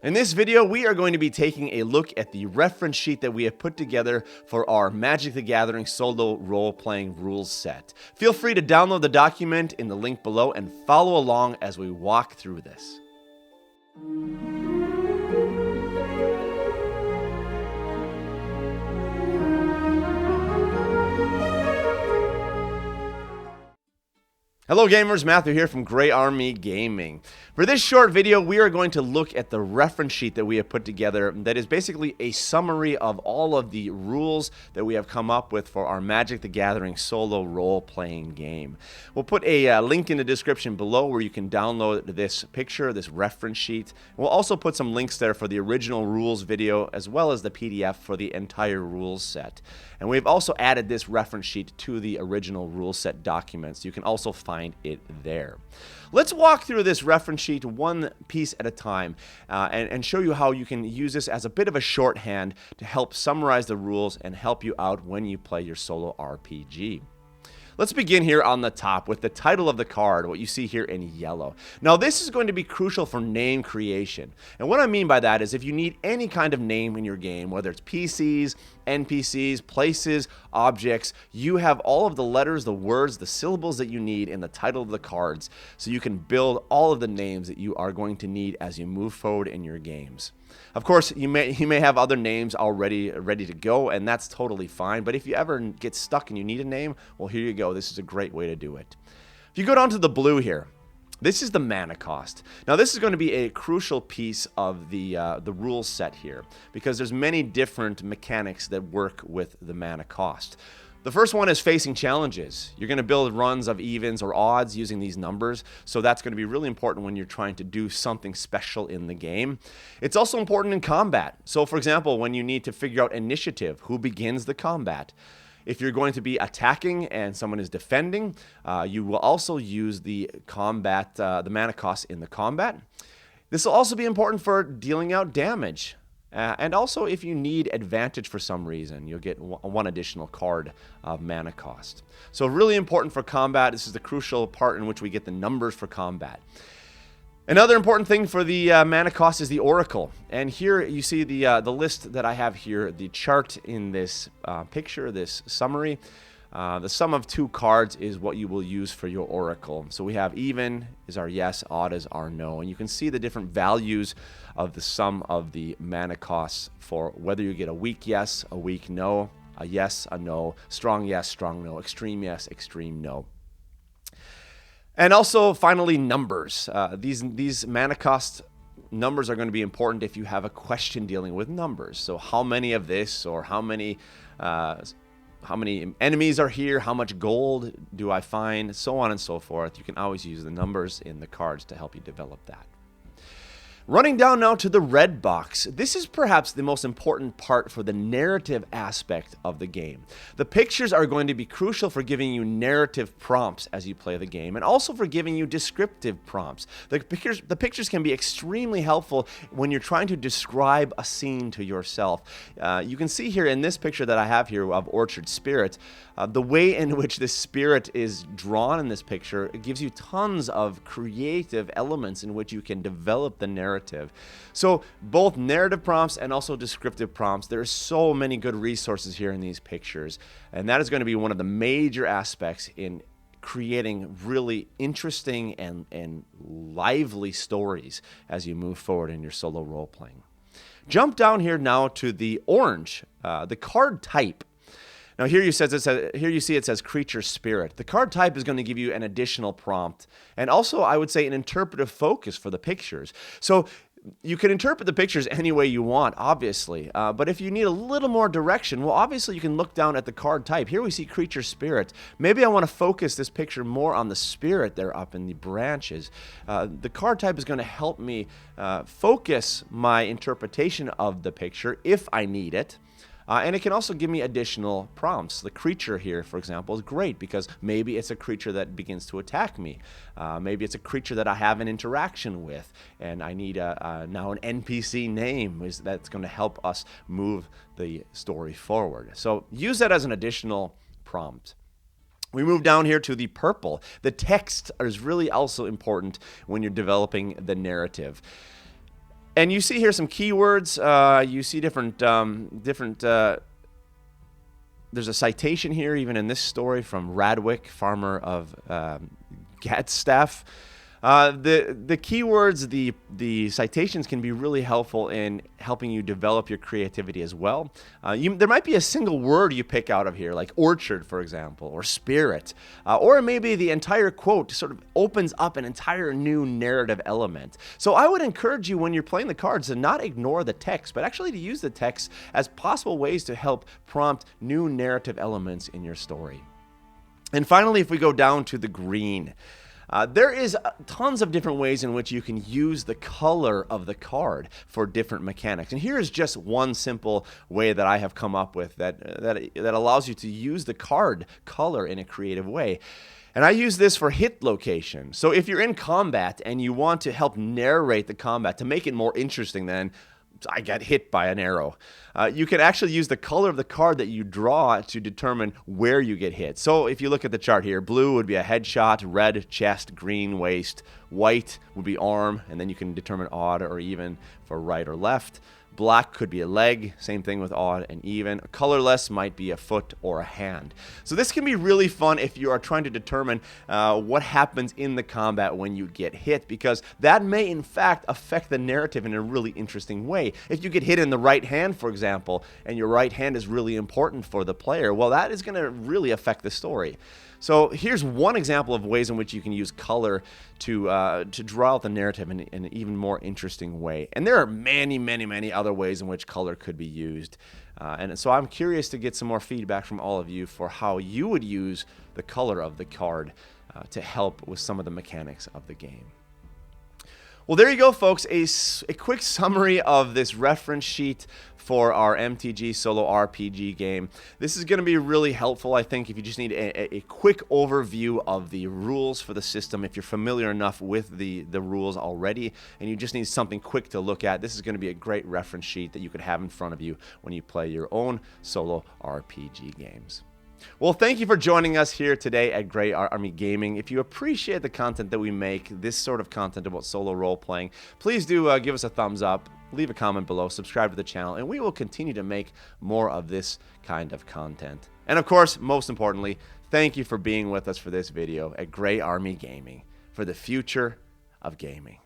In this video, we are going to be taking a look at the reference sheet that we have put together for our Magic the Gathering solo role-playing rules set. Feel free to download the document in the link below and follow along as we walk through this. Hello gamers, Matthew here from Grey Army Gaming. For this short video, we are going to look at the reference sheet that we have put together that is basically a summary of all of the rules that we have come up with for our Magic the Gathering solo role-playing game. We'll put a link in the description below where you can download this picture, this reference sheet. We'll also put some links there for the original rules video as well as the PDF for the entire rules set. And we've also added this reference sheet to the original rules set documents. You can also find it there. Let's walk through this reference sheet one piece at a time and show you how you can use this as a bit of a shorthand to help summarize the rules and help you out when you play your solo RPG. Let's begin here on the top with the title of the card, what you see here in yellow. Now this is going to be crucial for name creation. And what I mean by that is if you need any kind of name in your game, whether it's PCs, NPCs, places, objects, you have all of the letters, the words, the syllables that you need in the title of the cards so you can build all of the names that you are going to need as you move forward in your games. Of course, you may have other names already ready to go, and that's totally fine. But if you ever get stuck and you need a name, well, here you go. This is a great way to do it. If you go down to the blue here, this is the mana cost. Now, this is going to be a crucial piece of the rules set here because there's many different mechanics that work with the mana cost. The first one is facing challenges. You're going to build runs of evens or odds using these numbers, so that's going to be really important when you're trying to do something special in the game. It's also important in combat. So for example, when you need to figure out initiative, who begins the combat? If you're going to be attacking and someone is defending, you will also use the combat, the mana cost in the combat. This will also be important for dealing out damage. And also, if you need advantage for some reason, you'll get one additional card of mana cost. So really important for combat. This is the crucial part in which we get the numbers for combat. Another important thing for the mana cost is the Oracle. And here you see the list that I have here, the chart in this picture, this summary. The sum of two cards is what you will use for your Oracle. So we have even is our yes, odd is our no. And you can see the different values of the sum of the mana costs for whether you get a weak yes, a weak no, a yes, a no, strong yes, strong no, extreme yes, extreme no. And also, finally, numbers. These mana cost numbers are going to be important if you have a question dealing with numbers. So how many of this or how many enemies are here, how much gold do I find, so on and so forth. You can always use the numbers in the cards to help you develop that. Running down now to the red box, this is perhaps the most important part for the narrative aspect of the game. The pictures are going to be crucial for giving you narrative prompts as you play the game, and also for giving you descriptive prompts. The pictures can be extremely helpful when you're trying to describe a scene to yourself. You can see here in this picture that I have here of Orchard Spirit, the way in which this spirit is drawn in this picture, it gives you tons of creative elements in which you can develop the narrative. So both narrative prompts and also descriptive prompts, there are so many good resources here in these pictures, and that is going to be one of the major aspects in creating really interesting and lively stories as you move forward in your solo role playing. Jump down here now to the orange, the card type. Now here you see it says creature spirit. The card type is going to give you an additional prompt and also I would say an interpretive focus for the pictures. So you can interpret the pictures any way you want, obviously, but if you need a little more direction, well, obviously you can look down at the card type. Here we see creature spirit. Maybe I want to focus this picture more on the spirit there up in the branches. The card type is going to help me focus my interpretation of the picture if I need it. And it can also give me additional prompts. The creature here, for example, is great because maybe it's a creature that begins to attack me. Maybe it's a creature that I have an interaction with, and I need now an NPC name that's going to help us move the story forward. So use that as an additional prompt. We move down here to the purple. The text is really also important when you're developing the narrative. And you see here some keywords. You see different there's a citation here, even in this story, from Radwick, farmer of Gatstaff. The keywords, the citations can be really helpful in helping you develop your creativity as well. There might be a single word you pick out of here, like orchard, for example, or spirit, or maybe the entire quote sort of opens up an entire new narrative element. So I would encourage you, when you're playing the cards, to not ignore the text, but actually to use the text as possible ways to help prompt new narrative elements in your story. And finally, if we go down to the green, there is tons of different ways in which you can use the color of the card for different mechanics. And here is just one simple way that I have come up with that allows you to use the card color in a creative way. And I use this for hit location. So if you're in combat and you want to help narrate the combat to make it more interesting than I got hit by an arrow, you can actually use the color of the card that you draw to determine where you get hit. So if you look at the chart here, blue would be a headshot, red chest, green waist, white would be arm, and then you can determine odd or even for right or left. Black could be a leg, same thing with odd and even. Colorless might be a foot or a hand. So this can be really fun if you are trying to determine what happens in the combat when you get hit, because that may in fact affect the narrative in a really interesting way. If you get hit in the right hand, for example, and your right hand is really important for the player, well, that is going to really affect the story. So here's one example of ways in which you can use color to draw out the narrative in an even more interesting way. And there are many, many, many other ways in which color could be used. And so I'm curious to get some more feedback from all of you for how you would use the color of the card to help with some of the mechanics of the game. Well, there you go, folks. A quick summary of this reference sheet for our MTG solo RPG game. This is going to be really helpful, I think, if you just need a quick overview of the rules for the system. If you're familiar enough with the rules already and you just need something quick to look at, this is going to be a great reference sheet that you could have in front of you when you play your own solo RPG games. Well, thank you for joining us here today at Grey Army Gaming. If you appreciate the content that we make, this sort of content about solo role-playing, please do give us a thumbs up, leave a comment below, subscribe to the channel, and we will continue to make more of this kind of content. And of course, most importantly, thank you for being with us for this video at Grey Army Gaming, for the future of gaming.